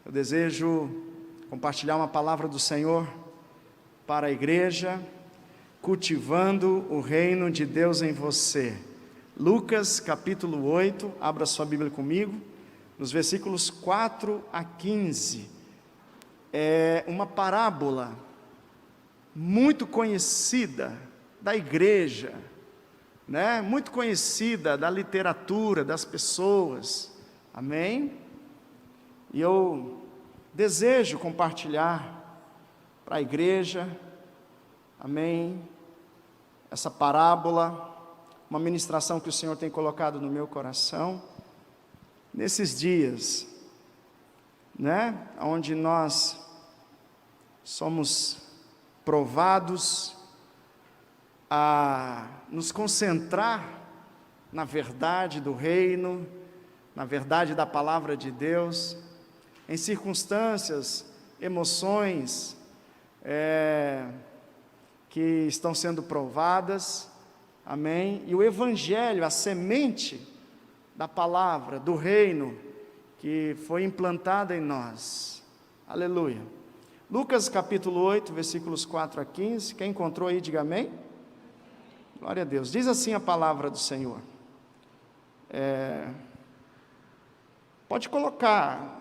Eu desejo compartilhar uma palavra do Senhor para a igreja, cultivando o reino de Deus em você. Lucas capítulo 8, abra sua Bíblia comigo, nos versículos 4 a 15. É uma parábola muito conhecida da igreja, né? Muito conhecida da literatura, das pessoas, amém? E eu desejo compartilhar para a igreja, amém, essa parábola, uma ministração que o Senhor tem colocado no meu coração, nesses dias, né, onde nós somos provados a nos concentrar na verdade do reino, na verdade da palavra de Deus, em circunstâncias, emoções que estão sendo provadas, amém? E o Evangelho, a semente da palavra, do reino, que foi implantada em nós, aleluia. Lucas capítulo 8, versículos 4 a 15, quem encontrou aí, diga amém. Glória a Deus. Diz assim a palavra do Senhor. Pode colocar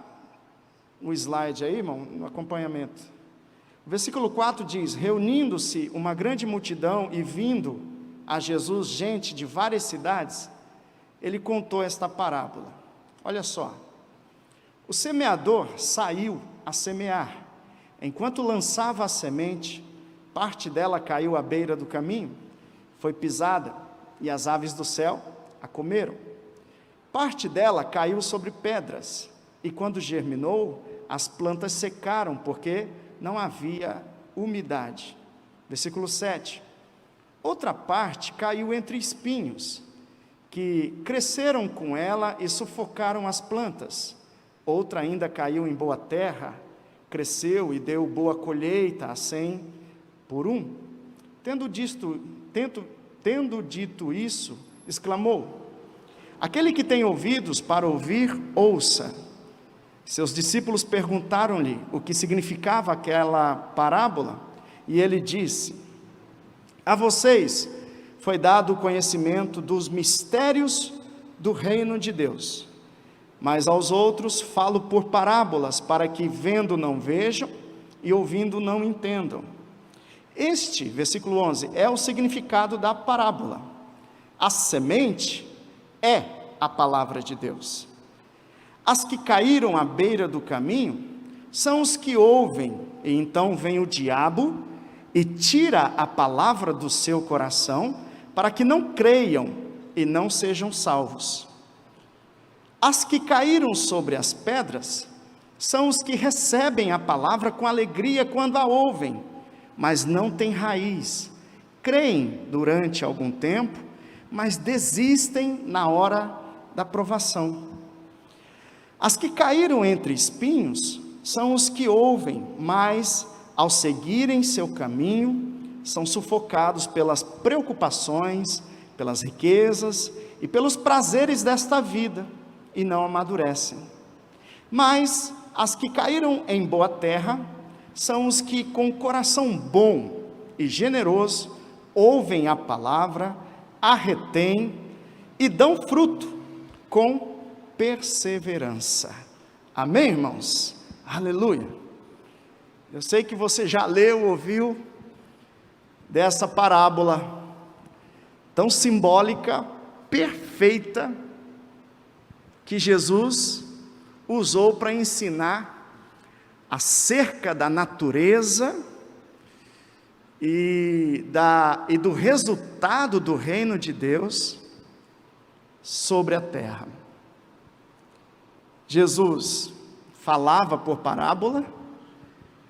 o slide aí, irmão, no acompanhamento. O versículo 4 diz: reunindo-se uma grande multidão e vindo a Jesus gente de várias cidades, ele contou esta parábola. Olha só, o semeador saiu a semear. Enquanto lançava a semente, parte dela caiu à beira do caminho, foi pisada, e as aves do céu a comeram. Parte dela caiu sobre pedras, e quando germinou, as plantas secaram, porque não havia umidade. Versículo 7. Outra parte caiu entre espinhos, que cresceram com ela e sufocaram as plantas. Outra ainda caiu em boa terra, cresceu e deu boa colheita, a 100 por 1. Tendo dito isso, exclamou: aquele que tem ouvidos para ouvir, ouça. Seus discípulos perguntaram-lhe o que significava aquela parábola, e ele disse: a vocês foi dado o conhecimento dos mistérios do reino de Deus, mas aos outros falo por parábolas, para que vendo não vejam e ouvindo não entendam. Este, versículo 11, é o significado da parábola. A semente é a palavra de Deus. As que caíram à beira do caminho são os que ouvem, e então vem o diabo e tira a palavra do seu coração, para que não creiam e não sejam salvos. As que caíram sobre as pedras são os que recebem a palavra com alegria quando a ouvem, mas não têm raiz. Creem durante algum tempo, mas desistem na hora da provação. As que caíram entre espinhos são os que ouvem, mas ao seguirem seu caminho, são sufocados pelas preocupações, pelas riquezas e pelos prazeres desta vida, e não amadurecem. Mas as que caíram em boa terra são os que com coração bom e generoso ouvem a palavra, a retêm e dão fruto com perseverança. Amém, irmãos? Aleluia. Eu sei que você já leu, ouviu dessa parábola tão simbólica, perfeita, que Jesus usou para ensinar acerca da natureza e do resultado do reino de Deus sobre a terra. Jesus falava por parábola,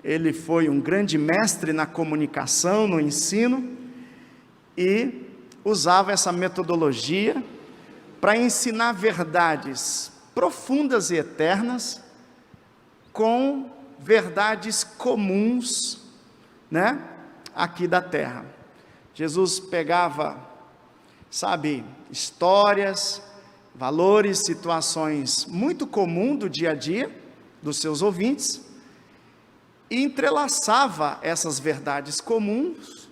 ele foi um grande mestre na comunicação, no ensino, e usava essa metodologia para ensinar verdades profundas e eternas com verdades comuns, né, aqui da terra. Jesus pegava, histórias, valores, situações muito comuns do dia a dia, dos seus ouvintes e entrelaçava essas verdades comuns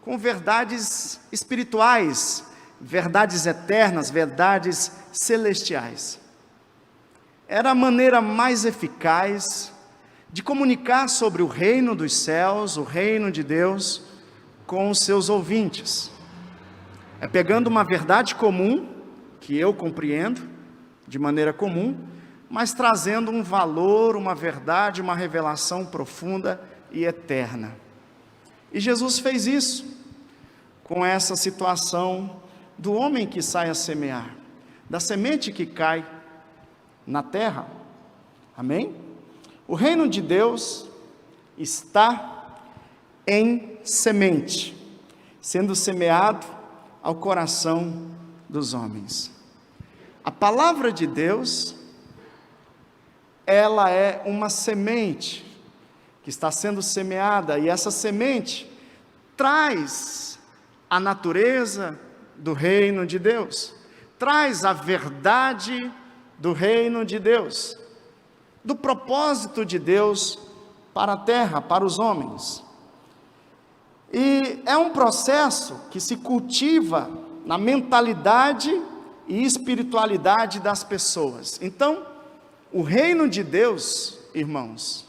com verdades espirituais, verdades eternas, verdades celestiais. Era a maneira mais eficaz de comunicar sobre o reino dos céus, o reino de Deus, com os seus ouvintes. É pegando uma verdade comum, que eu compreendo, de maneira comum, mas trazendo um valor, uma verdade, uma revelação profunda e eterna. E Jesus fez isso, com essa situação do homem que sai a semear, da semente que cai na terra. Amém? O reino de Deus está em semente, sendo semeado ao coração dos homens. A palavra de Deus, ela é uma semente que está sendo semeada, e essa semente traz a natureza do reino de Deus, traz a verdade do reino de Deus, do propósito de Deus para a terra, para os homens. E é um processo que se cultiva na mentalidade e espiritualidade das pessoas. Então, o reino de Deus, irmãos,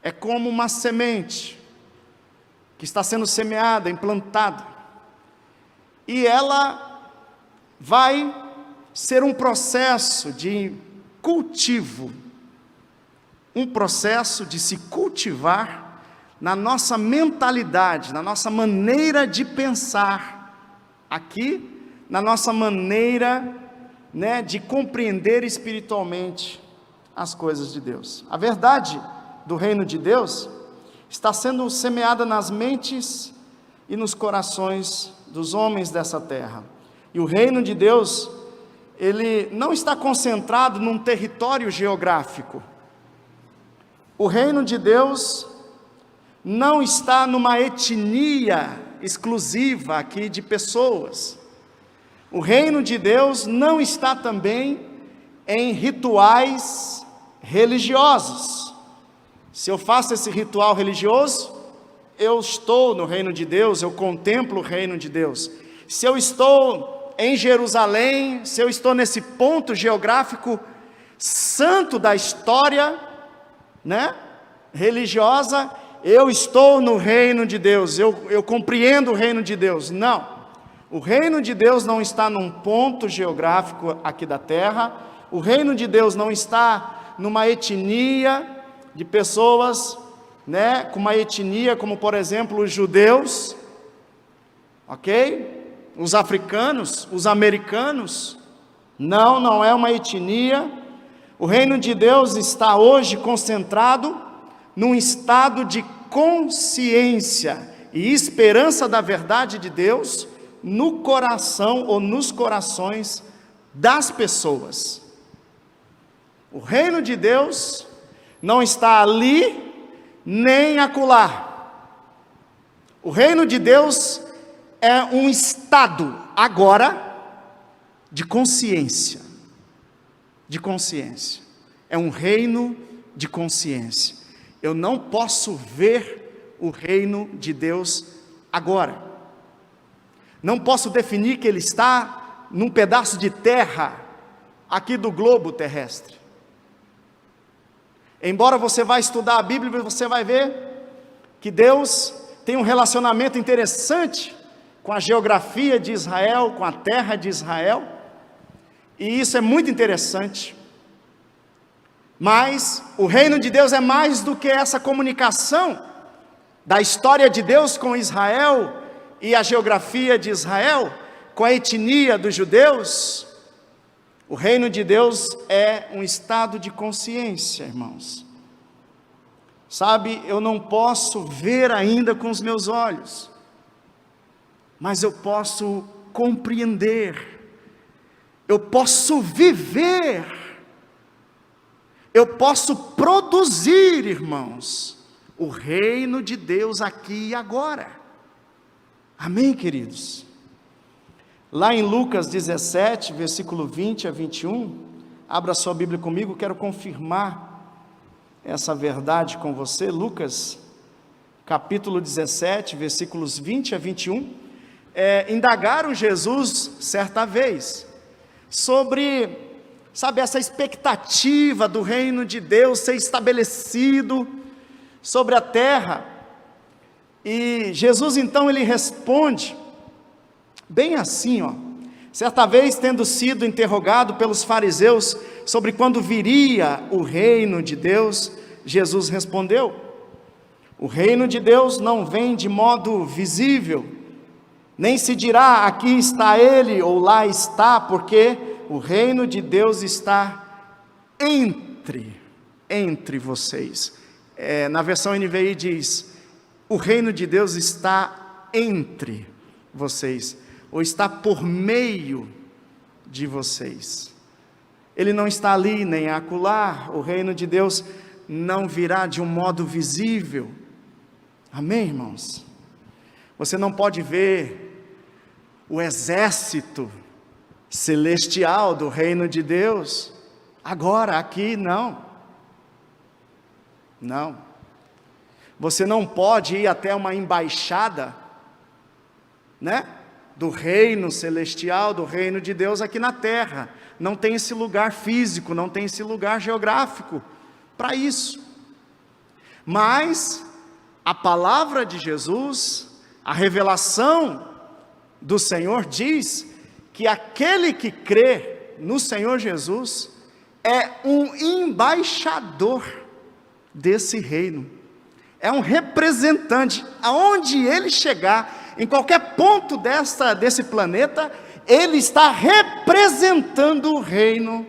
é como uma semente que está sendo semeada, implantada, e ela vai ser um processo de cultivo, um processo de se cultivar na nossa mentalidade, na nossa maneira de pensar aqui, na nossa maneira, de compreender espiritualmente as coisas de Deus. A verdade do reino de Deus está sendo semeada nas mentes e nos corações dos homens dessa terra. E o reino de Deus, ele não está concentrado num território geográfico. O reino de Deus não está numa etnia exclusiva aqui de pessoas. O reino de Deus não está também em rituais religiosos. Se eu faço esse ritual religioso, eu estou no reino de Deus, eu contemplo o reino de Deus. Se eu estou em Jerusalém, se eu estou nesse ponto geográfico santo da história, religiosa, eu estou no reino de Deus, eu compreendo o reino de Deus. Não, o reino de Deus não está num ponto geográfico aqui da terra, o reino de Deus não está numa etnia de pessoas, com uma etnia como, por exemplo, os judeus, ok? Os africanos, os americanos. Não é uma etnia. O reino de Deus está hoje concentrado num estado de consciência e esperança da verdade de Deus no coração ou nos corações das pessoas. O reino de Deus não está ali nem acolá. O reino de Deus é um estado agora de consciência. De consciência. É um reino de consciência. Eu não posso ver o reino de Deus agora. Não posso definir que ele está num pedaço de terra aqui do globo terrestre. Embora você vá estudar a Bíblia, você vai ver que Deus tem um relacionamento interessante com a geografia de Israel, com a terra de Israel, e isso é muito interessante. Mas o reino de Deus é mais do que essa comunicação da história de Deus com Israel e a geografia de Israel, com a etnia dos judeus. O reino de Deus é um estado de consciência, irmãos. Sabe, eu não posso ver ainda com os meus olhos, mas eu posso compreender, eu posso viver, eu posso produzir, irmãos, o reino de Deus aqui e agora. Amém, queridos? Lá em Lucas 17, versículo 20 a 21, abra sua Bíblia comigo, quero confirmar essa verdade com você. Lucas, capítulo 17, versículos 20 a 21, indagaram Jesus certa vez sobre, sabe, essa expectativa do reino de Deus ser estabelecido sobre a terra. E Jesus então ele responde bem assim, certa vez tendo sido interrogado pelos fariseus sobre quando viria o reino de Deus, Jesus respondeu: o reino de Deus não vem de modo visível, nem se dirá aqui está ele ou lá está, porque o reino de Deus está entre vocês. Na versão NVI diz: o reino de Deus está entre vocês, ou está por meio de vocês. Ele não está ali nem acolá. O reino de Deus não virá de um modo visível. Amém, irmãos? Você não pode ver o exército celestial do reino de Deus agora, aqui, não. Não. Você não pode ir até uma embaixada, do reino celestial, do reino de Deus aqui na terra. Não tem esse lugar físico, não tem esse lugar geográfico para isso. Mas a palavra de Jesus, a revelação do Senhor diz que aquele que crê no Senhor Jesus é um embaixador desse reino, é um representante. Aonde ele chegar, em qualquer ponto desse planeta, ele está representando o reino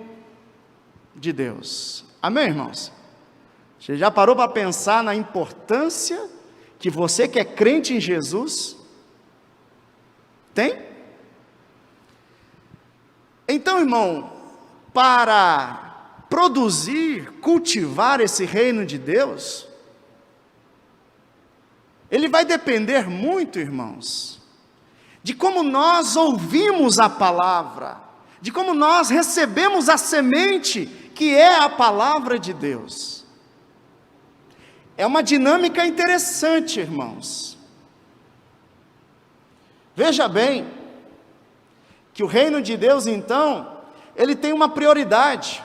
de Deus. Amém, irmãos? Você já parou para pensar na importância que você que é crente em Jesus tem? Então, irmão, para produzir, cultivar esse reino de Deus, ele vai depender muito, irmãos, de como nós ouvimos a palavra, de como nós recebemos a semente que é a palavra de Deus. É uma dinâmica interessante, irmãos. Veja bem, que o reino de Deus então, ele tem uma prioridade,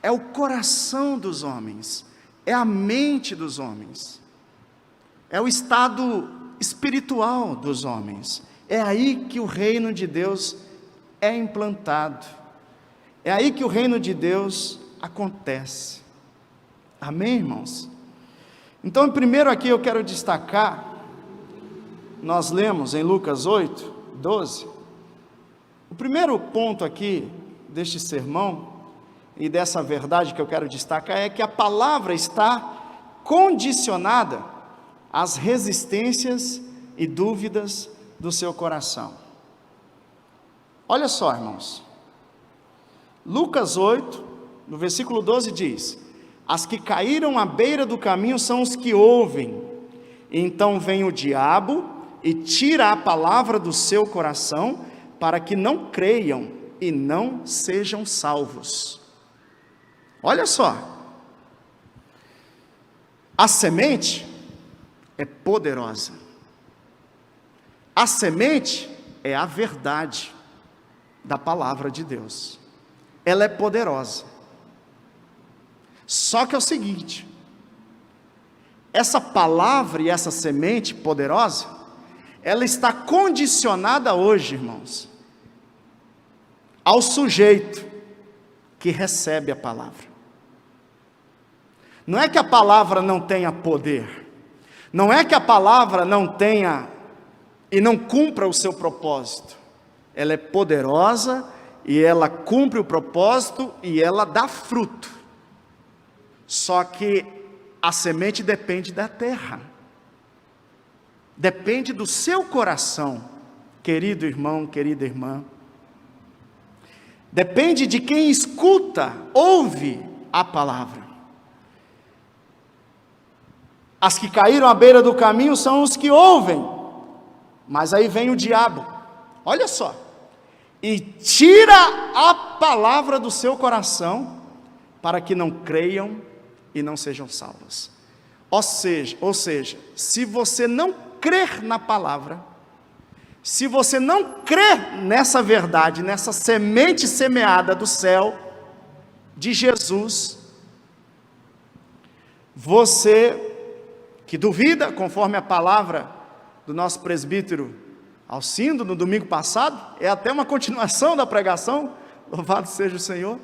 é o coração dos homens, é a mente dos homens, é o estado espiritual dos homens. É aí que o reino de Deus é implantado, é aí que o reino de Deus acontece. Amém, irmãos? Então, primeiro aqui eu quero destacar, nós lemos em Lucas 8, 12, o primeiro ponto aqui deste sermão, e dessa verdade que eu quero destacar, é que a palavra está condicionada às resistências e dúvidas do seu coração. Olha só, irmãos, Lucas 8, no versículo 12 diz: as que caíram à beira do caminho são os que ouvem, então vem o diabo e tira a palavra do seu coração, para que não creiam e não sejam salvos. Olha só, a semente é poderosa, a semente é a verdade da palavra de Deus, ela é poderosa. Só que é o seguinte, essa palavra e essa semente poderosa, ela está condicionada hoje, irmãos, ao sujeito que recebe a palavra. Não é que a palavra não tenha poder, não é que a palavra não tenha e não cumpra o seu propósito. Ela é poderosa e ela cumpre o propósito e ela dá fruto. Só que a semente depende da terra, depende do seu coração, querido irmão, querida irmã. Depende de quem escuta, ouve a palavra. As que caíram à beira do caminho são os que ouvem, mas aí vem o diabo, olha só, e tira a palavra do seu coração, para que não creiam e não sejam salvas. Ou seja, se você não crer na palavra, se você não crer nessa verdade, nessa semente semeada do céu, de Jesus, você que duvida, conforme a palavra do nosso presbítero Alcindo no domingo passado, é até uma continuação da pregação, louvado seja o Senhor.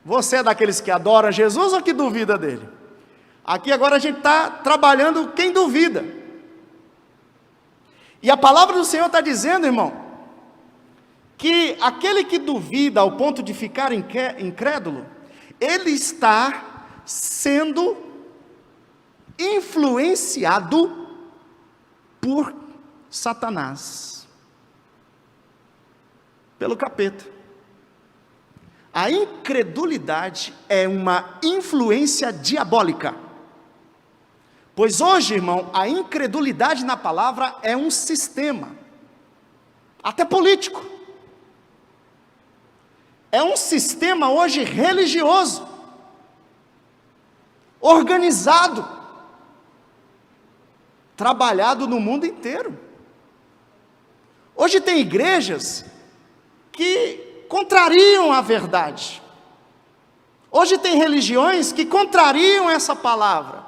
Você é daqueles que adora Jesus ou que duvida dele? Aqui agora a gente está trabalhando quem duvida. E a palavra do Senhor está dizendo, irmão, que aquele que duvida ao ponto de ficar incrédulo, ele está sendo influenciado por Satanás, pelo capeta. A incredulidade é uma influência diabólica. Pois hoje, irmão, a incredulidade na palavra é um sistema, até político. É um sistema hoje religioso, organizado, trabalhado no mundo inteiro. Hoje tem igrejas que contrariam a verdade. Hoje tem religiões que contrariam essa palavra,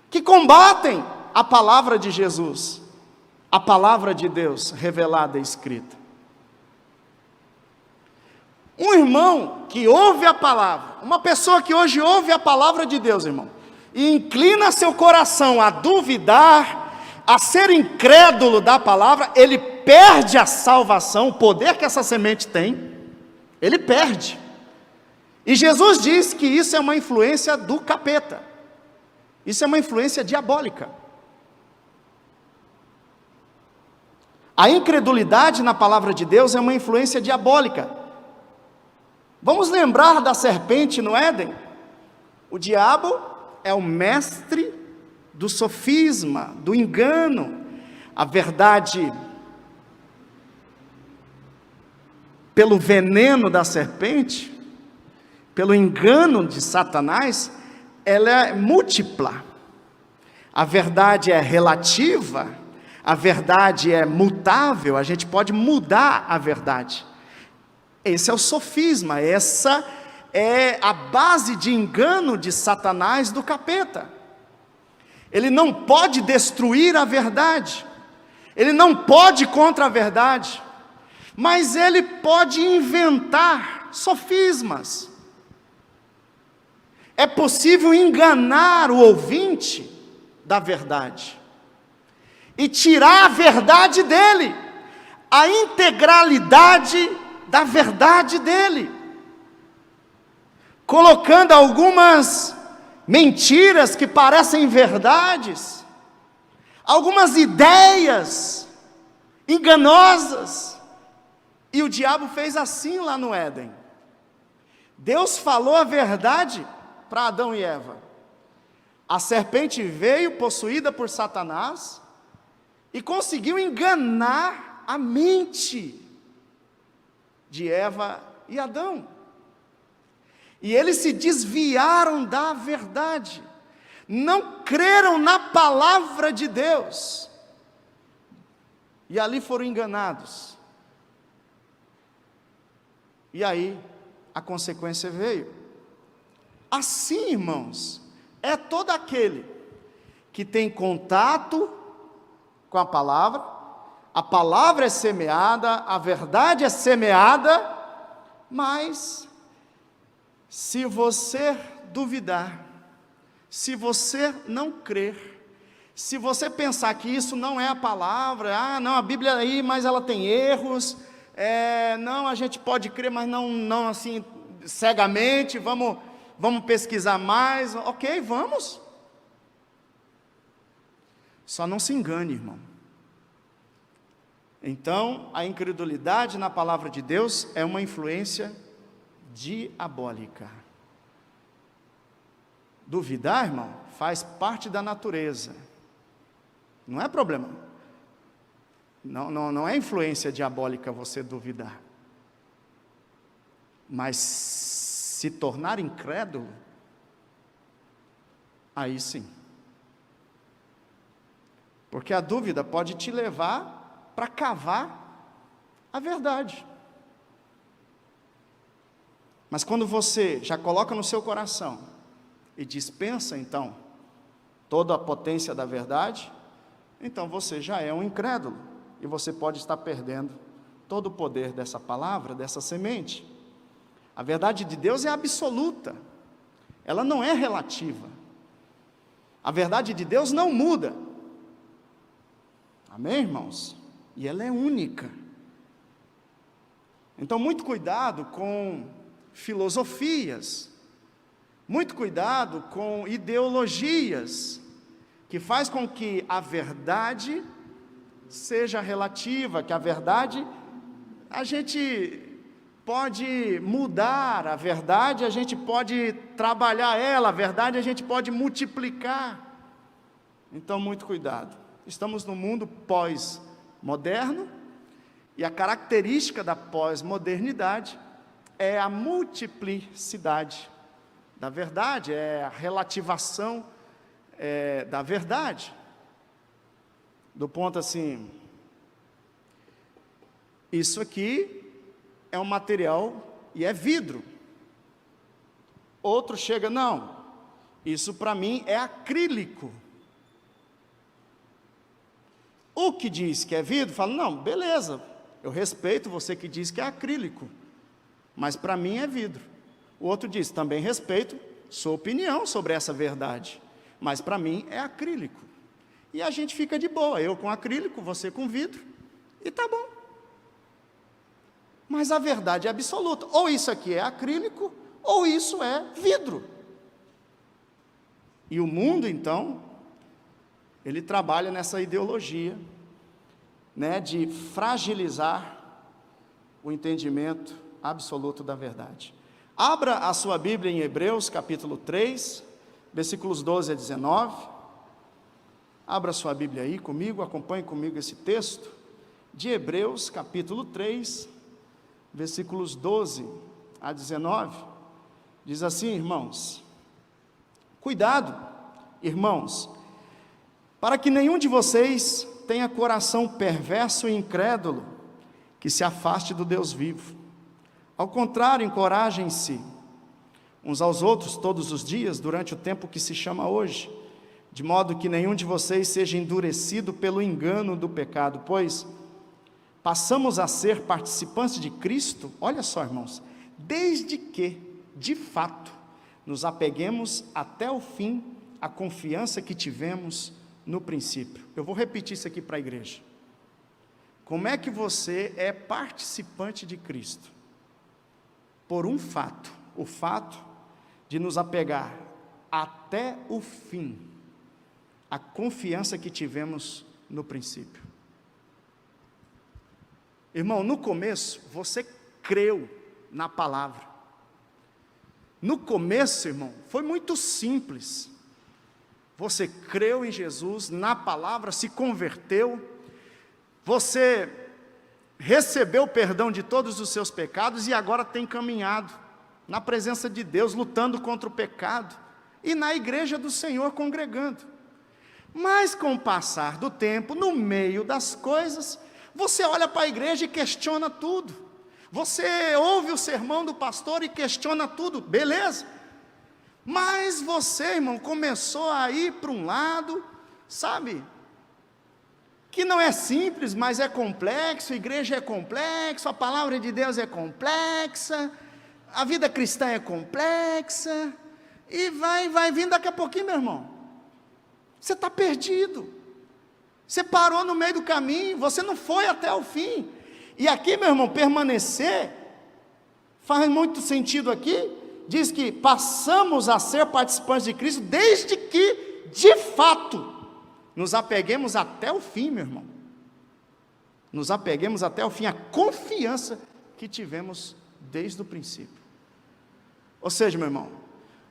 que combatem a palavra de Jesus, a palavra de Deus revelada e escrita. Um irmão que ouve a palavra, uma pessoa que hoje ouve a palavra de Deus, irmão, e inclina seu coração a duvidar, a ser incrédulo da palavra, ele perde a salvação, o poder que essa semente tem, ele perde. E Jesus diz que isso é uma influência do capeta, isso é uma influência diabólica. A incredulidade na palavra de Deus é uma influência diabólica. Vamos lembrar da serpente no Éden? O diabo é o mestre do sofisma, do engano. A verdade, pelo veneno da serpente, pelo engano de Satanás, ela é múltipla. A verdade é relativa, a verdade é mutável, a gente pode mudar a verdade. Esse é o sofisma, essa é a base de engano de Satanás, do capeta. Ele não pode destruir a verdade, ele não pode contra a verdade, mas ele pode inventar sofismas. É possível enganar o ouvinte da verdade e tirar a verdade dele, a integralidade da verdade dele, colocando algumas mentiras que parecem verdades, algumas ideias enganosas. E o diabo fez assim lá no Éden. Deus falou a verdade para Adão e Eva. A serpente veio possuída por Satanás e conseguiu enganar a mente de Eva e Adão. E eles se desviaram da verdade, não creram na palavra de Deus, e ali foram enganados. E aí a consequência veio. Assim, irmãos, é todo aquele que tem contato com a palavra é semeada, a verdade é semeada, mas se você duvidar, se você não crer, se você pensar que isso não é a palavra, não, a Bíblia aí, mas ela tem erros, não, a gente pode crer, mas não assim, cegamente, vamos pesquisar mais, ok, vamos. Só não se engane, irmão. Então, a incredulidade na palavra de Deus é uma influência diabólica. Duvidar, irmão, faz parte da natureza. Não é problema. Não é influência diabólica você duvidar. Mas se tornar incrédulo, aí sim. Porque a dúvida pode te levar para cavar a verdade. Mas quando você já coloca no seu coração e dispensa então toda a potência da verdade, então você já é um incrédulo e você pode estar perdendo todo o poder dessa palavra, dessa semente. A verdade de Deus é absoluta, ela não é relativa. A verdade de Deus não muda. Amém, irmãos? E ela é única. Então, muito cuidado com filosofias, muito cuidado com ideologias, que faz com que a verdade seja relativa, que a verdade, a gente pode mudar, a verdade a gente pode trabalhar ela, a verdade a gente pode multiplicar. Então, muito cuidado. Estamos no mundo pós-moderno, e a característica da pós-modernidade é a multiplicidade da verdade, é a relativação da verdade. Do ponto assim, isso aqui é um material e é vidro. Outro chega, não, isso para mim é acrílico. O que diz que é vidro, fala, não, beleza, eu respeito você que diz que é acrílico, mas para mim é vidro. O outro diz, também respeito sua opinião sobre essa verdade, mas para mim é acrílico. E a gente fica de boa, eu com acrílico, você com vidro, e tá bom. Mas a verdade é absoluta, ou isso aqui é acrílico, ou isso é vidro. E o mundo, então, ele trabalha nessa ideologia, né, de fragilizar o entendimento absoluto da verdade. Abra a sua Bíblia em Hebreus, capítulo 3, versículos 12 a 19. Abra a sua Bíblia aí comigo, acompanhe comigo esse texto, de Hebreus, capítulo 3, versículos 12 a 19. Diz assim, irmãos: cuidado, irmãos, para que nenhum de vocês tenha coração perverso e incrédulo, que se afaste do Deus vivo. Ao contrário, encorajem-se uns aos outros todos os dias, durante o tempo que se chama hoje, de modo que nenhum de vocês seja endurecido pelo engano do pecado, pois passamos a ser participantes de Cristo, olha só, irmãos, desde que, de fato, nos apeguemos até o fim à confiança que tivemos no princípio. Eu vou repetir isso aqui para a igreja. Como é que você é participante de Cristo? Por um fato, o fato de nos apegar até o fim à confiança que tivemos no princípio. Irmão, no começo, você creu na palavra. No começo, irmão, foi muito simples. Você creu em Jesus, na palavra, se converteu, você recebeu o perdão de todos os seus pecados e agora tem caminhado na presença de Deus, lutando contra o pecado, e na igreja do Senhor congregando. Mas com o passar do tempo, no meio das coisas, você olha para a igreja e questiona tudo. Você ouve o sermão do pastor e questiona tudo, beleza? Mas você, irmão, começou a ir para um lado, sabe, que não é simples, mas é complexo, a igreja é complexo, a palavra de Deus é complexa, a vida cristã é complexa, e vai vindo daqui a pouquinho, meu irmão, você está perdido, você parou no meio do caminho, você não foi até o fim. E aqui, meu irmão, permanecer, faz muito sentido aqui, diz que passamos a ser participantes de Cristo, desde que, de fato, nos apeguemos até o fim, meu irmão. Nos apeguemos até o fim, a confiança que tivemos desde o princípio. Ou seja, meu irmão,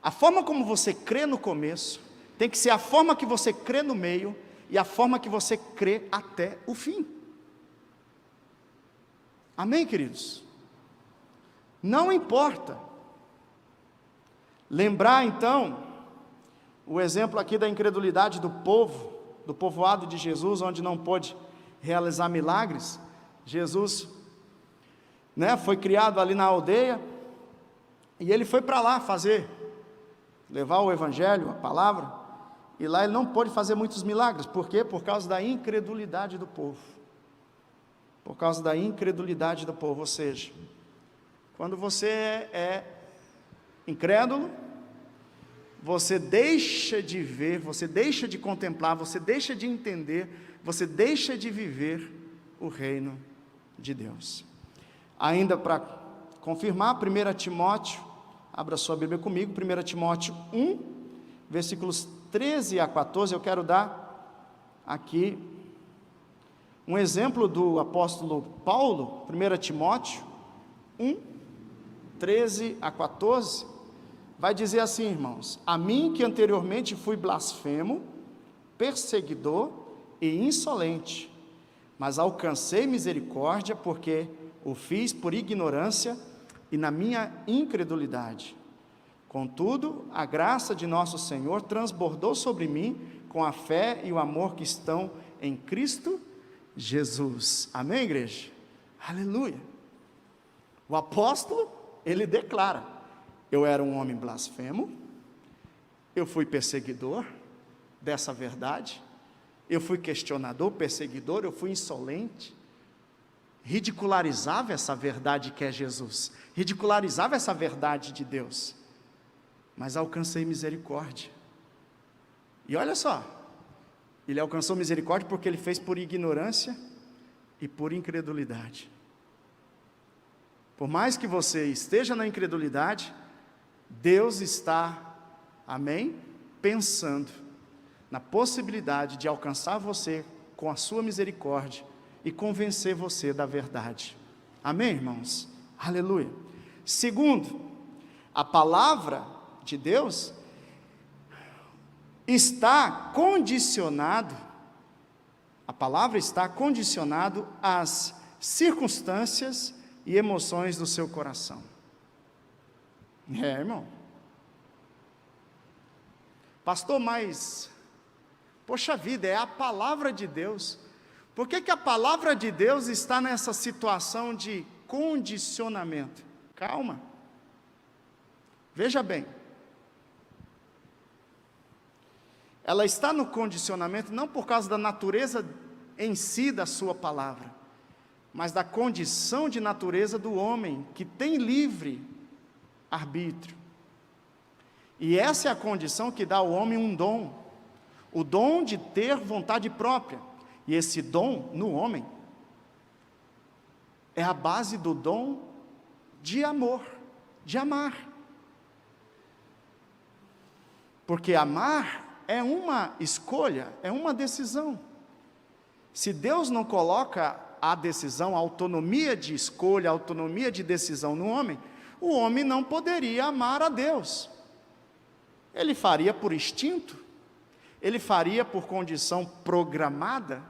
a forma como você crê no começo, tem que ser a forma que você crê no meio, e a forma que você crê até o fim. Amém, queridos? Não importa. Lembrar, então, O exemplo aqui da incredulidade do povo, do povoado de Jesus, onde não pôde realizar milagres. Jesus, foi criado ali na aldeia, e ele foi para lá levar o evangelho, a palavra, e lá ele não pôde fazer muitos milagres. Por quê? Por causa da incredulidade do povo. Por causa da incredulidade do povo. Ou seja, quando você é incrédulo, você deixa de ver, você deixa de contemplar, você deixa de entender, você deixa de viver o reino de Deus. Ainda para confirmar, 1 Timóteo, abra sua Bíblia comigo, 1 Timóteo 1, versículos 13 a 14, eu quero dar aqui um exemplo do apóstolo Paulo, 1 Timóteo 1, 13 a 14, vai dizer assim, irmãos: a mim que anteriormente fui blasfemo, perseguidor e insolente, mas alcancei misericórdia, porque o fiz por ignorância e na minha incredulidade. Contudo, a graça de nosso Senhor transbordou sobre mim com a fé e o amor que estão em Cristo Jesus. Amém, igreja? Aleluia! O apóstolo, ele declara: eu era um homem blasfemo, eu fui perseguidor dessa verdade, eu fui questionador, perseguidor, eu fui insolente, ridicularizava essa verdade que é Jesus, ridicularizava essa verdade de Deus, mas alcancei misericórdia. E olha só, ele alcançou misericórdia porque ele fez por ignorância e por incredulidade. Por mais que você esteja na incredulidade, Deus está, amém, pensando na possibilidade de alcançar você com a sua misericórdia e convencer você da verdade. Amém, irmãos? Aleluia. Segundo, a palavra de Deus está condicionado, a palavra está condicionado às circunstâncias e emoções do seu coração. Irmão. Pastor, mas, poxa vida, é a palavra de Deus. Por que a palavra de Deus está nessa situação de condicionamento? Calma. Veja bem. Ela está no condicionamento não por causa da natureza em si da sua palavra, mas da condição de natureza do homem, que tem livre arbítrio. E essa é a condição que dá ao homem um dom, o dom de ter vontade própria. E esse dom no homem é a base do dom de amor, de amar. Porque amar é uma escolha, é uma decisão. Se Deus não coloca a decisão, a autonomia de escolha, a autonomia de decisão no homem, o homem não poderia amar a Deus. Ele faria por instinto, ele faria por condição programada.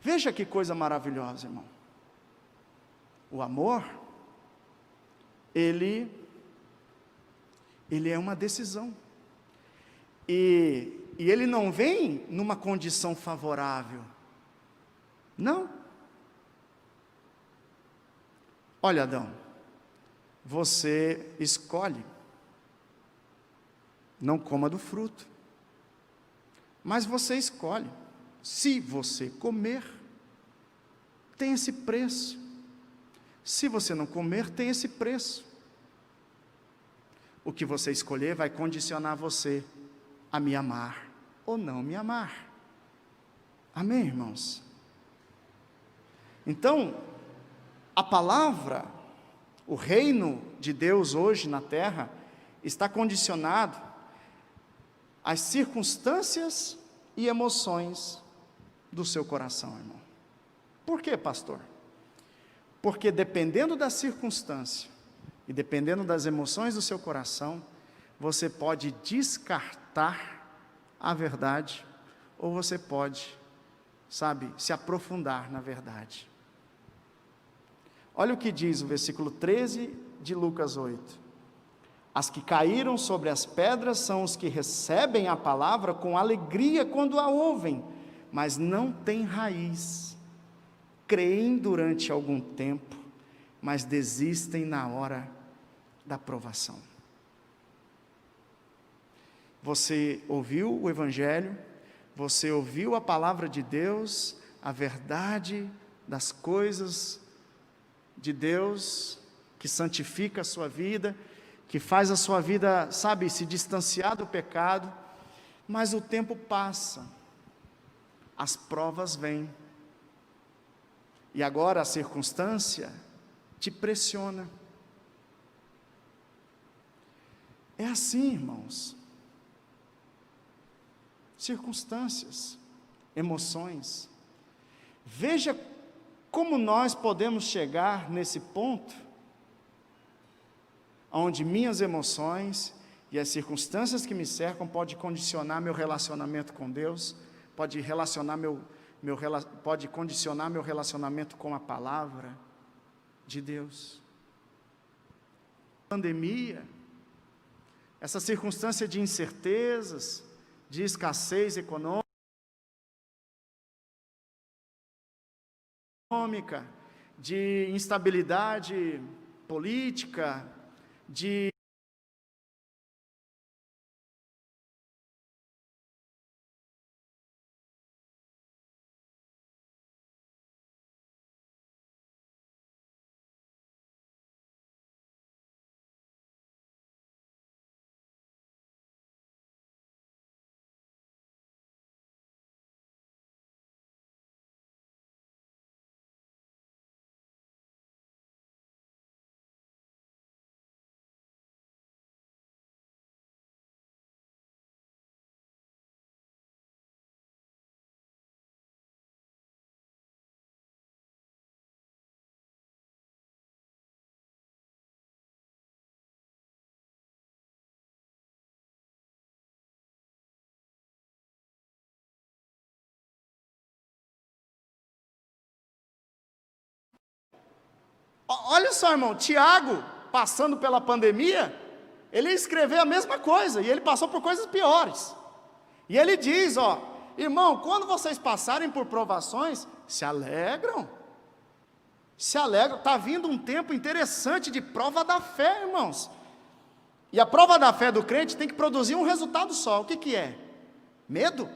Veja que coisa maravilhosa, irmão. O amor, ele é uma decisão. E ele não vem numa condição favorável. Não. Olha, Adão, você escolhe, não coma do fruto, mas você escolhe. Se você comer, tem esse preço. Se você não comer, tem esse preço. O que você escolher vai condicionar você a me amar ou não me amar. Amém, irmãos? Então, a palavra, o reino de Deus hoje na terra, está condicionado às circunstâncias e emoções do seu coração, irmão. Por quê, pastor? Porque dependendo da circunstância e dependendo das emoções do seu coração, você pode descartar a verdade, ou você pode, se aprofundar na verdade. Olha o que diz o versículo 13 de Lucas 8. As que caíram sobre as pedras são os que recebem a palavra com alegria quando a ouvem, mas não têm raiz. Creem durante algum tempo, mas desistem na hora da provação. Você ouviu o Evangelho, você ouviu a palavra de Deus, a verdade das coisas de Deus, que santifica a sua vida, que faz a sua vida, sabe, se distanciar do pecado, mas o tempo passa, as provas vêm, e agora a circunstância te pressiona. É assim, irmãos. Circunstâncias, emoções. Veja como nós podemos chegar nesse ponto, onde minhas emoções e as circunstâncias que me cercam podem condicionar meu relacionamento com Deus, pode condicionar meu relacionamento com a palavra de Deus. Pandemia, essa circunstância de incertezas, de escassez econômica, de instabilidade política, de olha só, irmão, Tiago, passando pela pandemia, ele escreveu a mesma coisa, e ele passou por coisas piores. E ele diz, irmão, quando vocês passarem por provações, se alegram, está vindo um tempo interessante de prova da fé, irmãos. E a prova da fé do crente tem que produzir um resultado só. O que é? Medo?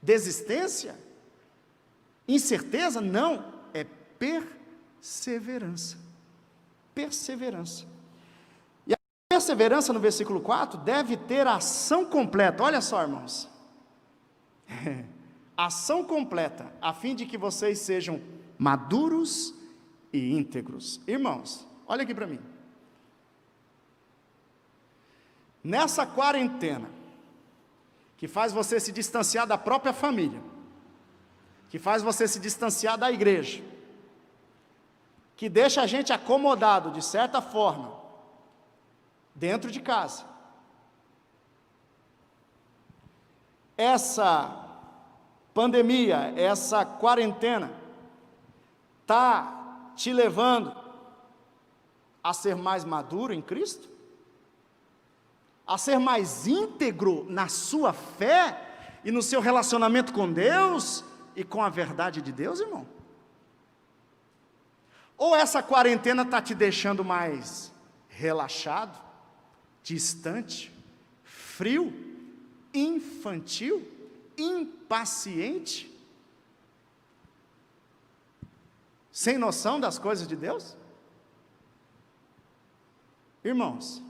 Desistência? Incerteza? Não, é perseverança. Perseverança. E a perseverança, no versículo 4, deve ter ação completa. Olha só, irmãos. Ação completa, a fim de que vocês sejam maduros e íntegros. Irmãos, olha aqui para mim. Nessa quarentena, que faz você se distanciar da própria família, que faz você se distanciar da igreja, que deixa a gente acomodado, de certa forma, dentro de casa. Essa pandemia, essa quarentena, está te levando a ser mais maduro em Cristo? A ser mais íntegro na sua fé e no seu relacionamento com Deus e com a verdade de Deus, irmão? Ou essa quarentena está te deixando mais relaxado, distante, frio, infantil, impaciente, sem noção das coisas de Deus? Irmãos,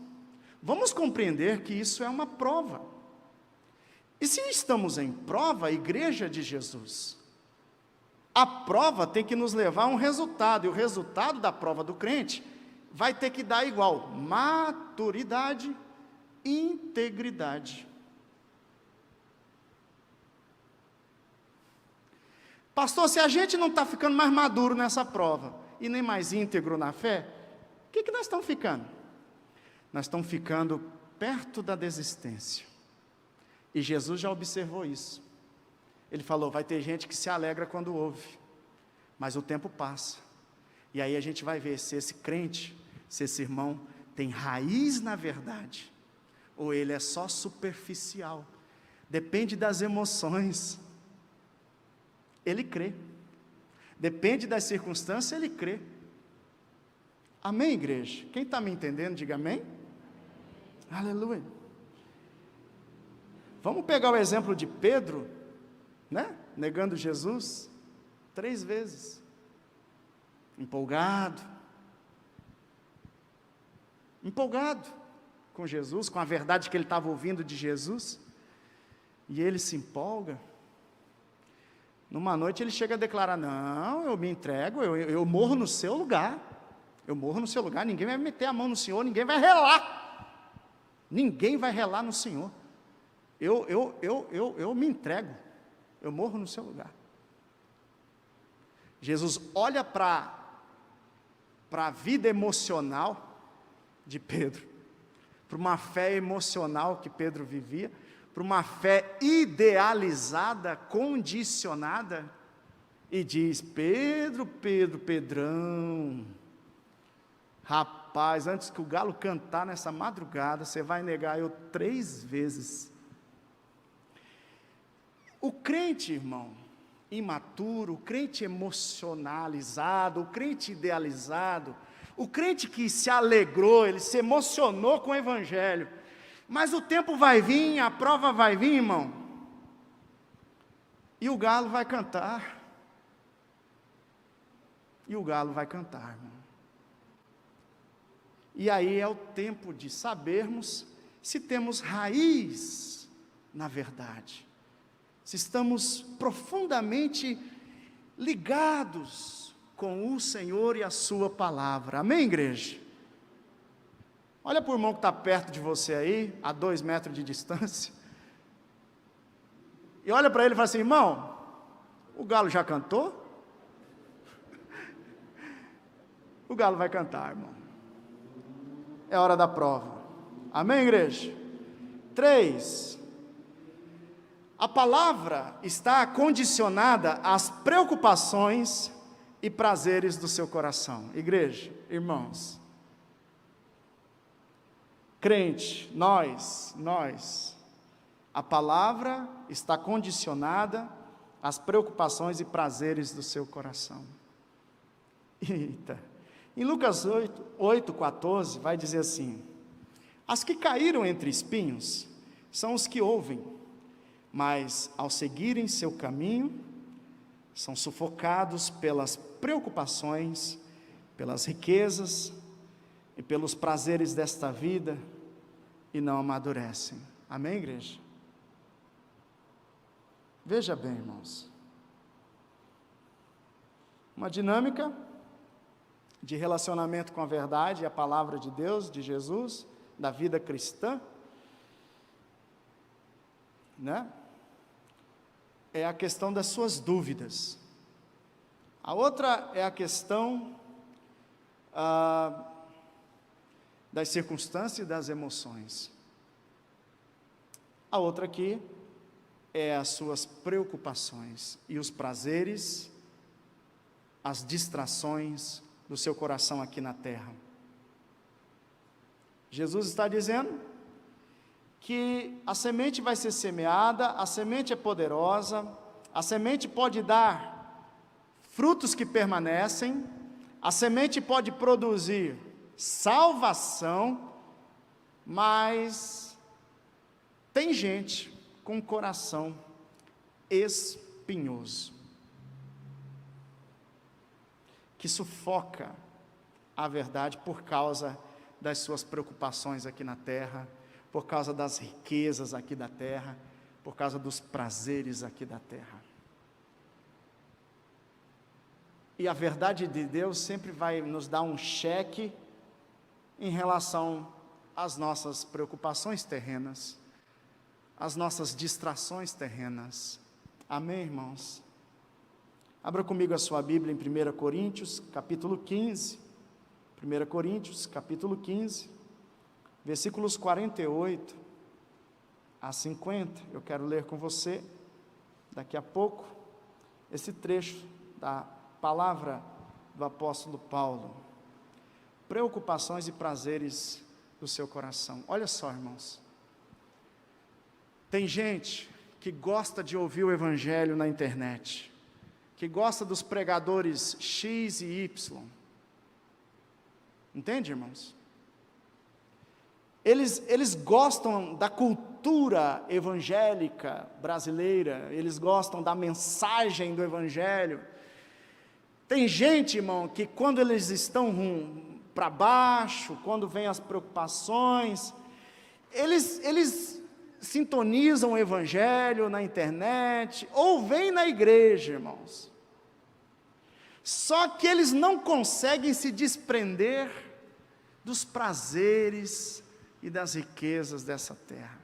vamos compreender que isso é uma prova. E se estamos em prova, a igreja de Jesus, a prova tem que nos levar a um resultado, e o resultado da prova do crente vai ter que dar igual: maturidade, integridade. Pastor, se a gente não está ficando mais maduro nessa prova, e nem mais íntegro na fé, o que nós estamos ficando? Nós estamos ficando perto da desistência. E Jesus já observou isso. Ele falou, vai ter gente que se alegra quando ouve, mas o tempo passa. E aí a gente vai ver se esse crente, se esse irmão tem raiz na verdade, ou ele é só superficial, depende das emoções, ele crê, depende das circunstâncias, ele crê. Amém, igreja? Quem está me entendendo, diga amém. Aleluia. Vamos pegar o exemplo de Pedro, né? Negando Jesus 3 vezes, empolgado com Jesus, com a verdade que ele estava ouvindo de Jesus, e ele se empolga. Numa noite ele chega a declarar: não, eu me entrego, eu morro no seu lugar, ninguém vai meter a mão no Senhor, ninguém vai relar no Senhor, eu me entrego, eu morro no seu lugar. Jesus olha para a vida emocional de Pedro, para uma fé emocional que Pedro vivia, para uma fé idealizada, condicionada, e diz: Pedrão, rapaz, antes que o galo cantar nessa madrugada, você vai negar eu 3 vezes. O crente, irmão, imaturo, o crente emocionalizado, o crente idealizado, o crente que se alegrou, ele se emocionou com o Evangelho, mas o tempo vai vir, a prova vai vir, irmão, e o galo vai cantar, irmão. E aí é o tempo de sabermos se temos raiz na verdade, se estamos profundamente ligados com o Senhor e a sua palavra. Amém, igreja? Olha para o irmão que está perto de você aí, a 2 metros de distância, e olha para ele e fala assim: irmão, o galo já cantou? O galo vai cantar, irmão. É hora da prova. Amém, igreja? 3, a palavra está condicionada às preocupações e prazeres do seu coração. Igreja, irmãos, crente, nós, a palavra está condicionada às preocupações e prazeres do seu coração. Eita, em Lucas 8:14 vai dizer assim: as que caíram entre espinhos são os que ouvem, mas ao seguirem seu caminho, são sufocados pelas preocupações, pelas riquezas e pelos prazeres desta vida, e não amadurecem. Amém, igreja? Veja bem, irmãos, uma dinâmica de relacionamento com a verdade e a palavra de Deus, de Jesus, da vida cristã, né? É a questão das suas dúvidas. A outra é a questão das circunstâncias e das emoções. A outra aqui é as suas preocupações e os prazeres, as distrações do seu coração aqui na terra. Jesus está dizendo que a semente vai ser semeada, a semente é poderosa, a semente pode dar frutos que permanecem, a semente pode produzir salvação, mas tem gente com o coração espinhoso, que sufoca a verdade por causa das suas preocupações aqui na terra, por causa das riquezas aqui da terra, por causa dos prazeres aqui da terra. E a verdade de Deus sempre vai nos dar um cheque em relação às nossas preocupações terrenas, às nossas distrações terrenas. Amém, irmãos? Abra comigo a sua Bíblia em 1 Coríntios, capítulo 15. 1 Coríntios, capítulo 15, versículos 48 a 50. Eu quero ler com você, daqui a pouco, esse trecho da palavra do apóstolo Paulo. Preocupações e prazeres do seu coração. Olha só, irmãos, tem gente que gosta de ouvir o evangelho na internet, que gosta dos pregadores X e Y, entende, irmãos? Eles gostam da cultura evangélica brasileira, eles gostam da mensagem do evangelho. Tem gente, irmão, que quando eles estão para baixo, quando vem as preocupações, eles sintonizam o evangelho na internet, ou vêm na igreja, irmãos. Só que eles não conseguem se desprender dos prazeres e das riquezas dessa terra.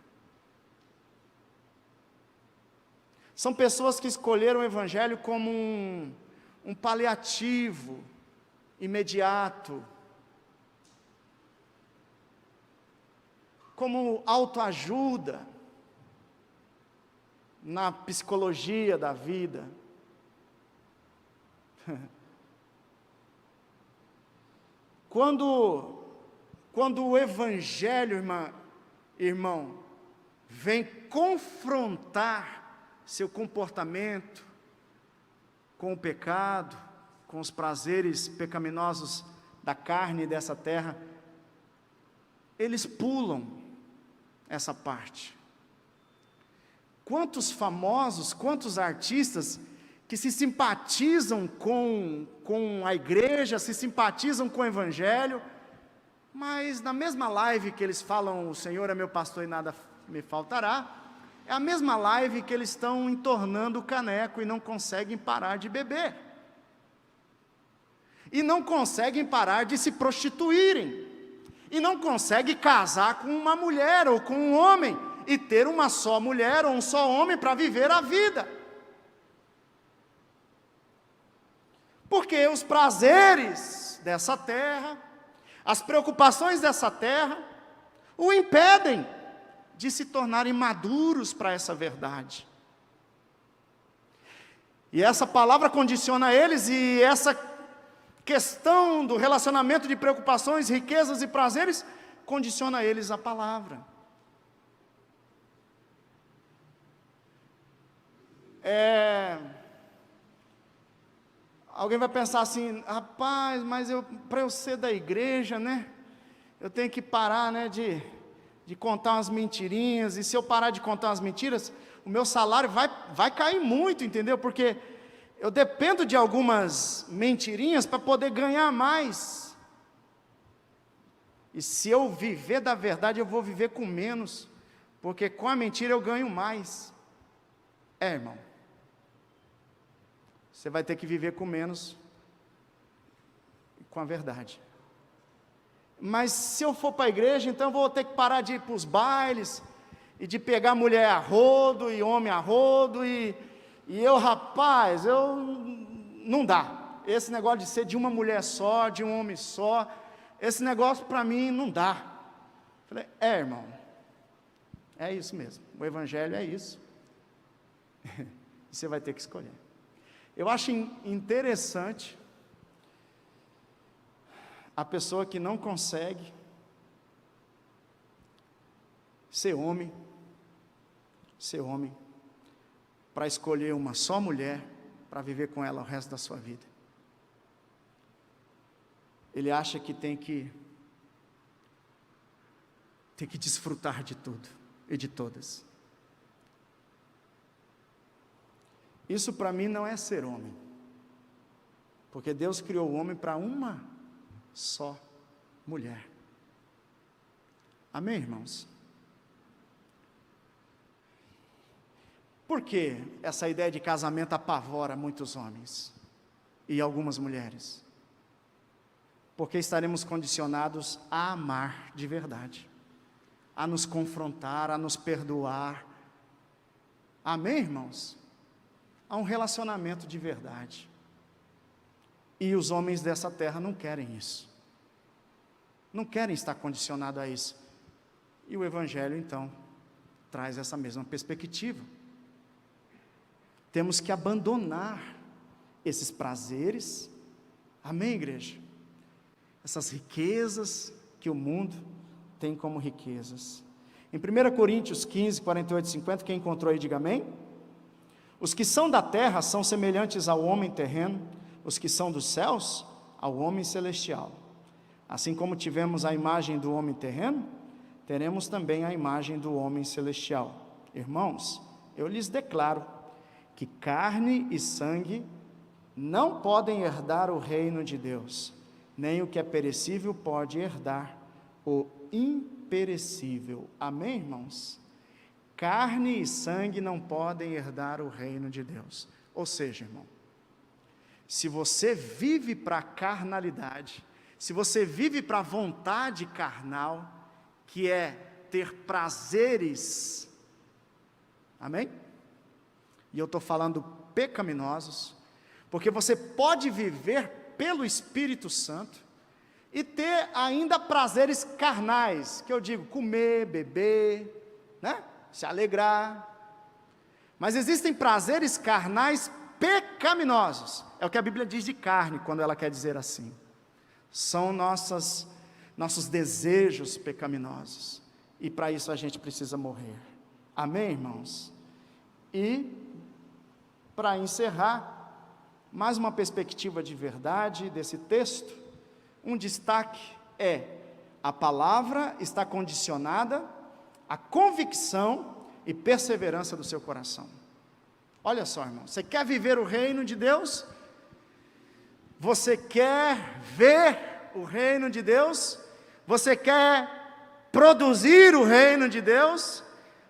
São pessoas que escolheram o evangelho como um paliativo imediato, como autoajuda na psicologia da vida. Quando o evangelho, irmão, vem confrontar seu comportamento com o pecado, com os prazeres pecaminosos da carne dessa terra, eles pulam essa parte. Quantos famosos, quantos artistas que se simpatizam com a igreja, se simpatizam com o evangelho, mas na mesma live que eles falam, o Senhor é meu pastor e nada me faltará, é a mesma live que eles estão entornando o caneco e não conseguem parar de beber, e não conseguem parar de se prostituírem, e não conseguem casar com uma mulher ou com um homem, e ter uma só mulher ou um só homem para viver a vida, porque os prazeres dessa terra, as preocupações dessa terra, o impedem de se tornarem maduros para essa verdade. E essa palavra condiciona eles, e essa questão do relacionamento de preocupações, riquezas e prazeres, condiciona eles a palavra. Alguém vai pensar assim, rapaz, mas para eu ser da igreja, né, eu tenho que parar, né, de contar umas mentirinhas, e se eu parar de contar umas mentiras, o meu salário vai cair muito, entendeu? Porque eu dependo de algumas mentirinhas para poder ganhar mais, e se eu viver da verdade, eu vou viver com menos, porque com a mentira eu ganho mais. Irmão, você vai ter que viver com menos, com a verdade. Mas se eu for para a igreja, então eu vou ter que parar de ir para os bailes, e de pegar mulher a rodo, e homem a rodo, e eu, rapaz, não dá. Esse negócio de ser de uma mulher só, de um homem só, esse negócio para mim não dá. Falei, irmão, é isso mesmo, o evangelho é isso. Você vai ter que escolher. Eu acho interessante a pessoa que não consegue ser homem, para escolher uma só mulher, para viver com ela o resto da sua vida. Ele acha que tem que desfrutar de tudo e de todas. Isso para mim não é ser homem, porque Deus criou o homem para uma só mulher. Amém, irmãos? Por que essa ideia de casamento apavora muitos homens e algumas mulheres? Porque estaremos condicionados a amar de verdade, a nos confrontar, a nos perdoar. Amém, irmãos? A um relacionamento de verdade. E os homens dessa terra não querem isso. Não querem estar condicionados a isso. E o evangelho, então, traz essa mesma perspectiva. Temos que abandonar esses prazeres. Amém, igreja? Essas riquezas que o mundo tem como riquezas. Em 1 Coríntios 15, 48 e 50, quem encontrou aí, diga amém. Os que são da terra são semelhantes ao homem terreno, os que são dos céus, ao homem celestial. Assim como tivemos a imagem do homem terreno, teremos também a imagem do homem celestial. Irmãos, eu lhes declaro que carne e sangue não podem herdar o reino de Deus, nem o que é perecível pode herdar o imperecível. Amém, irmãos? Carne e sangue não podem herdar o reino de Deus. Ou seja, irmão, se você vive para a carnalidade, se você vive para a vontade carnal, que é ter prazeres, amém? E eu estou falando pecaminosos, porque você pode viver pelo Espírito Santo e ter ainda prazeres carnais, que eu digo, comer, beber, né? Se alegrar. Mas existem prazeres carnais pecaminosos, é o que a Bíblia diz de carne, quando ela quer dizer assim. São nossos desejos pecaminosos, e para isso a gente precisa morrer. Amém, irmãos? E, para encerrar, mais uma perspectiva de verdade desse texto, um destaque é: a palavra está condicionada à convicção e perseverança do seu coração. Olha só, irmão, você quer viver o reino de Deus? Você quer ver o reino de Deus? Você quer produzir o reino de Deus?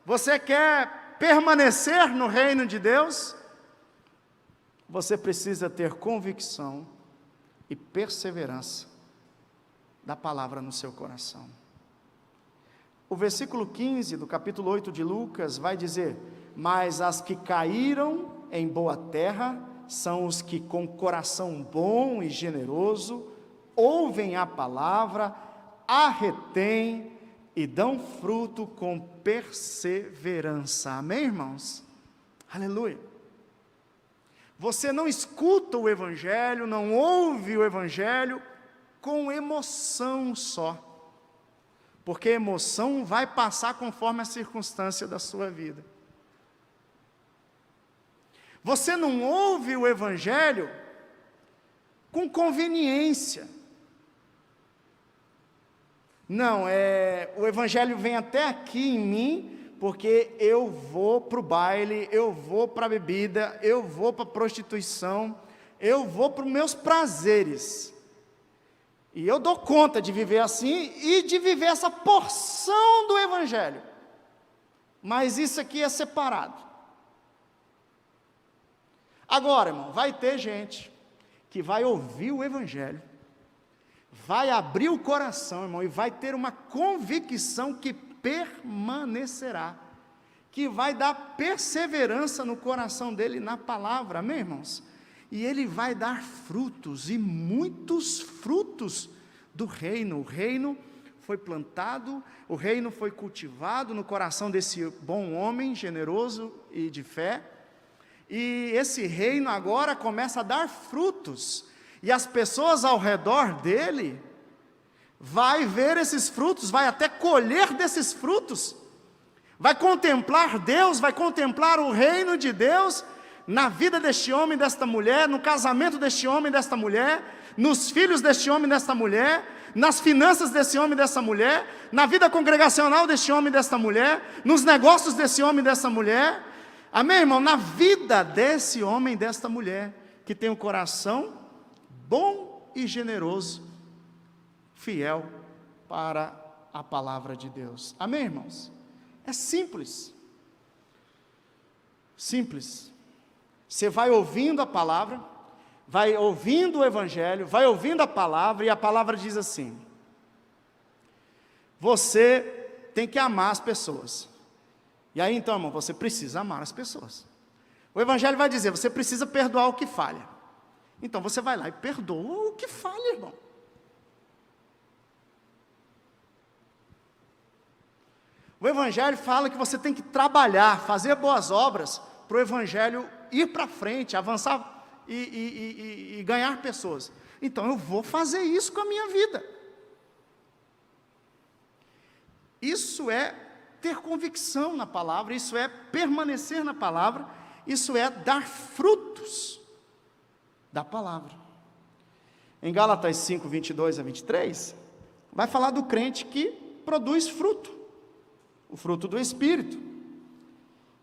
Você quer permanecer no reino de Deus? Você precisa ter convicção e perseverança da palavra no seu coração. O versículo 15 do capítulo 8 de Lucas vai dizer: mas as que caíram em boa terra são os que com coração bom e generoso ouvem a palavra, a retêm e dão fruto com perseverança. Amém, irmãos? Aleluia. Você não escuta o Evangelho, não ouve o Evangelho com emoção só, porque a emoção vai passar conforme a circunstância da sua vida. Você não ouve o Evangelho com conveniência. Não, o Evangelho vem até aqui em mim, porque eu vou para o baile, eu vou para a bebida, eu vou para a prostituição, eu vou para os meus prazeres. E eu dou conta de viver assim e de viver essa porção do Evangelho. Mas isso aqui é separado. Agora, irmão, vai ter gente que vai ouvir o Evangelho, vai abrir o coração, irmão, e vai ter uma convicção que permanecerá, que vai dar perseverança no coração dele na palavra, amém, irmãos? E ele vai dar frutos, e muitos frutos do reino. O reino foi plantado, o reino foi cultivado no coração desse bom homem, generoso e de fé, e esse reino agora começa a dar frutos, e as pessoas ao redor dele vai ver esses frutos, vai até colher desses frutos, vai contemplar Deus, vai contemplar o reino de Deus, na vida deste homem e desta mulher, no casamento deste homem e desta mulher, nos filhos deste homem e desta mulher, nas finanças desse homem e dessa mulher, na vida congregacional deste homem e desta mulher, nos negócios desse homem e dessa mulher, amém, irmão? Na vida desse homem e desta mulher, que tem um coração bom e generoso, fiel para a palavra de Deus, amém, irmãos? É simples, simples. Você vai ouvindo a palavra, vai ouvindo o Evangelho, vai ouvindo a palavra, e a palavra diz assim: você tem que amar as pessoas. E aí então, irmão, você precisa amar as pessoas. O Evangelho vai dizer: você precisa perdoar o que falha. Então você vai lá e perdoa o que falha, irmão. O Evangelho fala que você tem que trabalhar, fazer boas obras, para o Evangelho ir para frente, avançar e ganhar pessoas. Então eu vou fazer isso com a minha vida. Isso é ter convicção na palavra, isso é permanecer na palavra, isso é dar frutos da palavra. Em Gálatas 5, 22 a 23, vai falar do crente que produz fruto, o fruto do Espírito.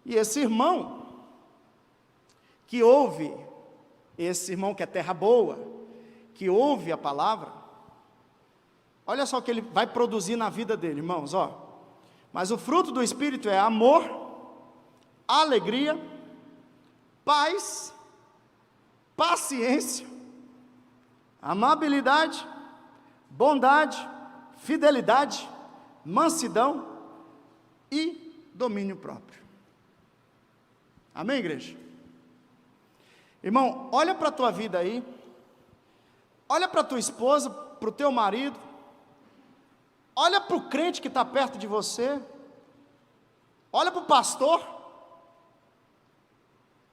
E esse irmão que ouve, esse irmão que é terra boa, que ouve a palavra, olha só o que ele vai produzir na vida dele, irmãos, ó. Mas o fruto do Espírito é amor, alegria, paz, paciência, amabilidade, bondade, fidelidade, mansidão e domínio próprio. Amém, igreja? Irmão, olha para a tua vida aí, olha para a tua esposa, para o teu marido, olha para o crente que está perto de você, olha para o pastor,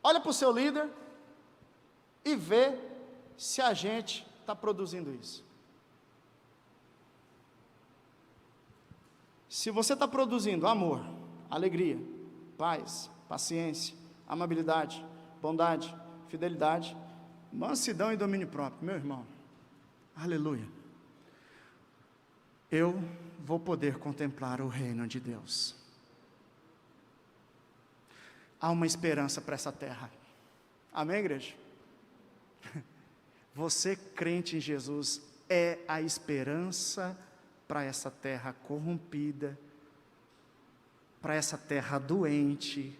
olha para o seu líder e vê se a gente está produzindo isso. Se você está produzindo amor, alegria, paz, paciência, amabilidade, bondade, fidelidade, mansidão e domínio próprio, meu irmão, aleluia, eu vou poder contemplar o reino de Deus. Há uma esperança para essa terra, amém, igreja? Você, crente em Jesus, é a esperança para essa terra corrompida, para essa terra doente,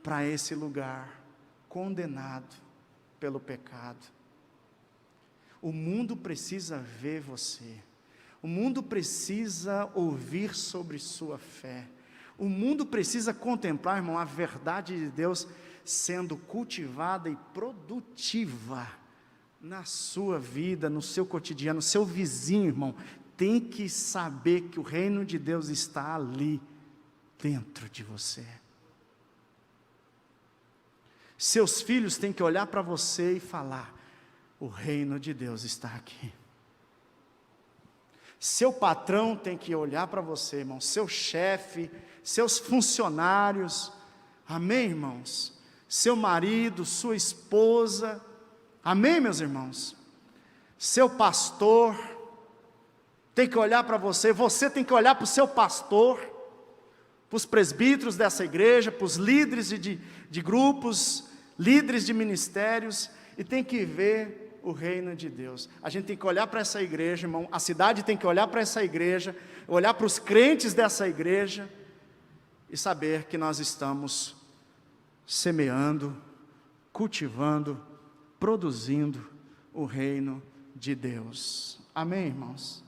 para esse lugar condenado pelo pecado. O mundo precisa ver você, o mundo precisa ouvir sobre sua fé, o mundo precisa contemplar, irmão, a verdade de Deus sendo cultivada e produtiva na sua vida, no seu cotidiano. Seu vizinho, irmão, tem que saber que o reino de Deus está ali, dentro de você. Seus filhos têm que olhar para você e falar: o reino de Deus está aqui. Seu patrão tem que olhar para você, irmão, seu chefe, seus funcionários, amém, irmãos? Seu marido, sua esposa, amém, meus irmãos? Seu pastor tem que olhar para você, você tem que olhar para o seu pastor, para os presbíteros dessa igreja, para os líderes de grupos, líderes de ministérios, e tem que ver o reino de Deus. A gente tem que olhar para essa igreja, irmão, a cidade tem que olhar para essa igreja, olhar para os crentes dessa igreja, e saber que nós estamos semeando, cultivando, produzindo o reino de Deus. Amém, irmãos?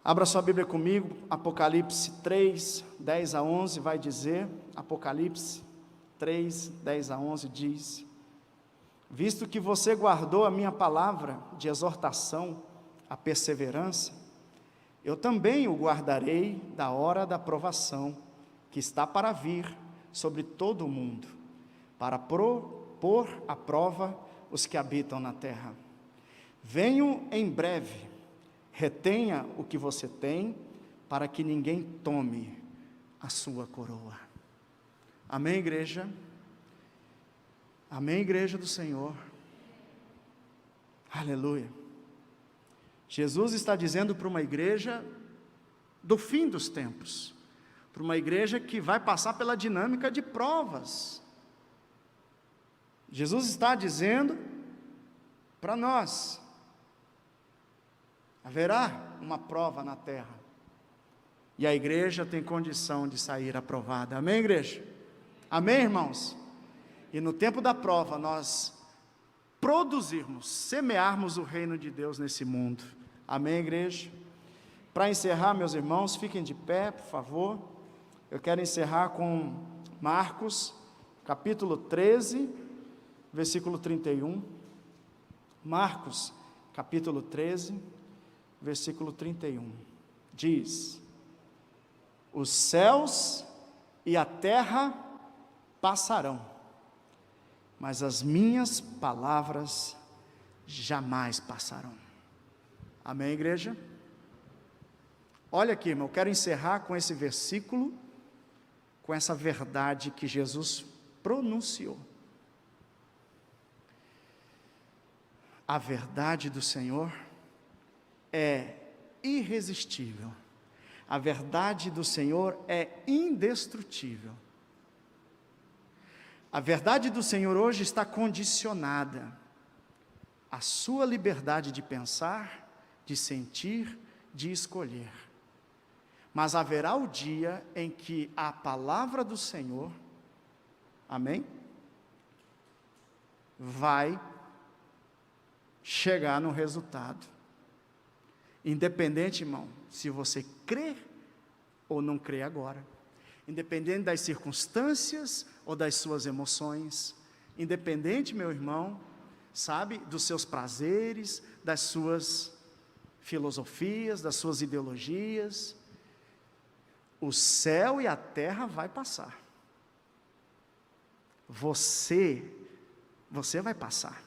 Abra sua Bíblia comigo, Apocalipse 3, 10 a 11, vai dizer, Apocalipse 3, 10 a 11 diz: visto que você guardou a minha palavra de exortação, a perseverança, eu também o guardarei da hora da provação, que está para vir sobre todo o mundo, para pôr à prova os que habitam na terra. Venho em breve, retenha o que você tem, para que ninguém tome a sua coroa. Amém, igreja? Amém, igreja do Senhor? Aleluia. Jesus está dizendo para uma igreja do fim dos tempos, para uma igreja que vai passar pela dinâmica de provas. Jesus está dizendo para nós: haverá uma prova na terra, e a igreja tem condição de sair aprovada. Amém, igreja? Amém, irmãos? E no tempo da prova, nós produzirmos, semearmos o reino de Deus nesse mundo. Amém, igreja? Para encerrar, meus irmãos, fiquem de pé, por favor. Eu quero encerrar com Marcos, capítulo 13, versículo 31. Marcos, capítulo 13, versículo 31. Diz: os céus e a terra passarão, mas as minhas palavras jamais passarão. Amém, igreja? Olha aqui, irmão, eu quero encerrar com esse versículo, com essa verdade que Jesus pronunciou. A verdade do Senhor é irresistível. A verdade do Senhor é indestrutível. A verdade do Senhor hoje está condicionada à sua liberdade de pensar, de sentir, de escolher. Mas haverá o dia em que a palavra do Senhor, amém? Vai chegar no resultado. Independente, irmão, se você crê ou não crê agora. Independente das circunstâncias ou das suas emoções. Independente, meu irmão, sabe, dos seus prazeres, das suas filosofias, das suas ideologias. O céu e a terra vai passar. Você vai passar.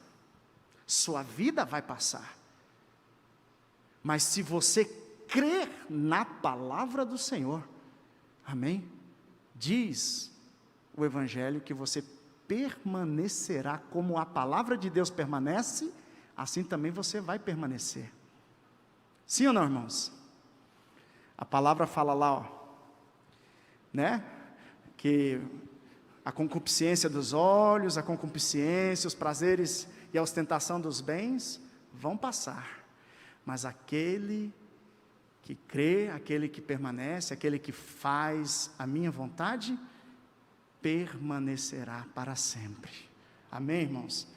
Sua vida vai passar. Mas se você crer na palavra do Senhor, amém? Diz o Evangelho que você permanecerá como a palavra de Deus permanece, assim também você vai permanecer. Sim ou não, irmãos? A palavra fala lá, ó, né? Que a concupiscência dos olhos, a concupiscência, os prazeres e a ostentação dos bens vão passar. Mas aquele que crê, aquele que permanece, aquele que faz a minha vontade, permanecerá para sempre. Amém, irmãos?